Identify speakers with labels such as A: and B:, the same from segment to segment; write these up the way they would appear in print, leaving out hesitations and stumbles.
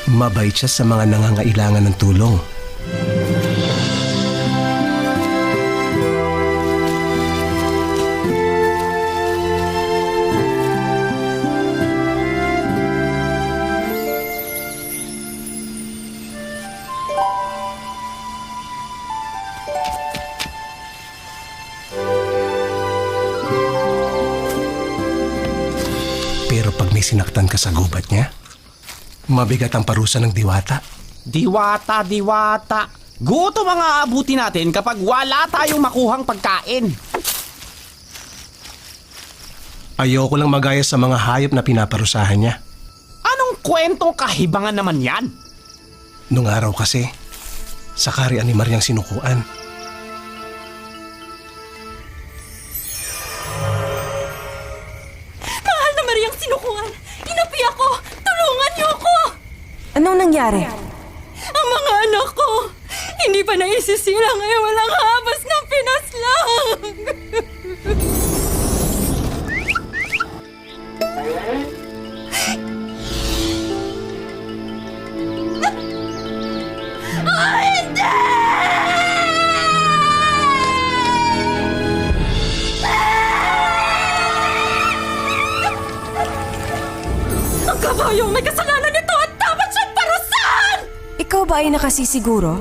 A: Mabait siya sa mga nangangailangan ng tulong. Pero pag may sinaktan ka sa gubat niya, mabigat ang parusa ng diwata.
B: Diwata, diwata. Gutom ang aabuti natin kapag wala tayong makuhang pagkain.
A: Ayoko lang magaya sa mga hayop na pinaparusahan niya.
B: Anong kwentong kahibangan naman yan?
A: Nung araw kasi, sa karian ni Mariang sinukuan.
C: Mahal na Mariang sinukuan! Inapi ako! Tulungan niyo ako!
D: Anong nangyari?
C: Ang mga anak ko! Hindi pa naisisilang ay walang habas ng pinaslang! Hindi! Ang kabayong may kasalanan nito at dapat siyang parusahan!
D: Ikaw ba ay nakasisiguro?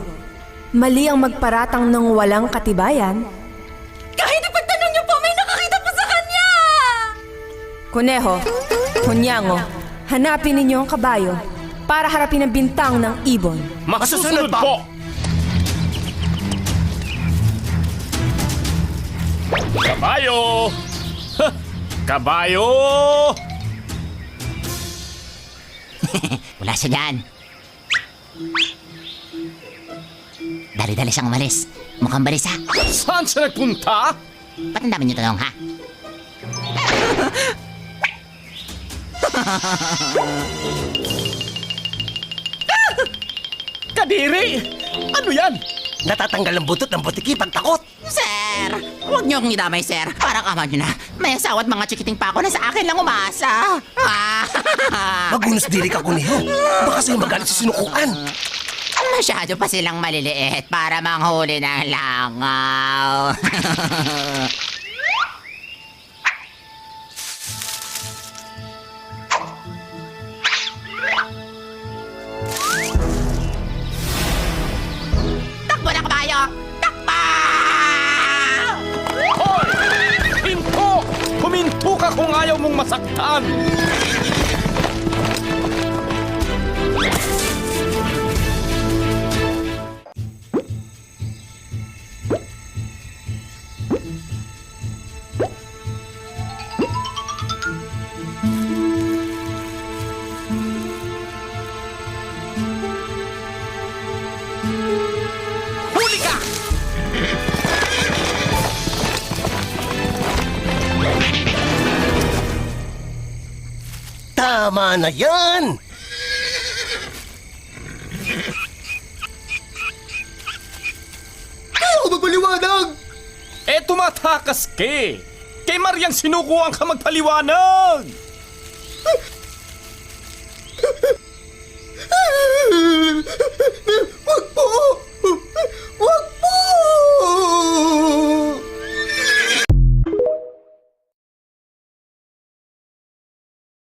D: Mali ang magparatang ng walang katibayan?
C: Kahit ipagtanong niyo po, may nakakita po sa kanya!
D: Kuneho, Hunyango, hanapin ninyo ang kabayo para harapin ang bintang ng ibon.
B: Masusunod po! Kabayo! Kabayo!
E: Wala siya dyan. Dali-dali siyang umalis. Mukhang balis ha.
B: Saan siya nagpunta?
E: Ba't ang dami niyo tanong ha?
B: Kadiri! Ano yan?
A: Natatanggal ang butot ng butiki pag takot.
E: Sir! Huwag niyo akong idamay, sir. Parang ama niyo na. May asawa at mga chikiting pa ako na sa akin lang umasa.
A: Magunos diri ka, Kuneho. Baka sa'yo magalit si sinukuan.
E: Masyado pa silang maliliit para manghuli ng langaw. Takbo na kabayo! Takbo!
B: Hoy! Hinto! Huminto ka kung ayaw mong masaktan! Huli ka!
A: Tama na yan! Ayaw magpaliwanag!
B: Eh, tumatakas ka eh. Kay Mariang sinukuhan ka magpaliwanag!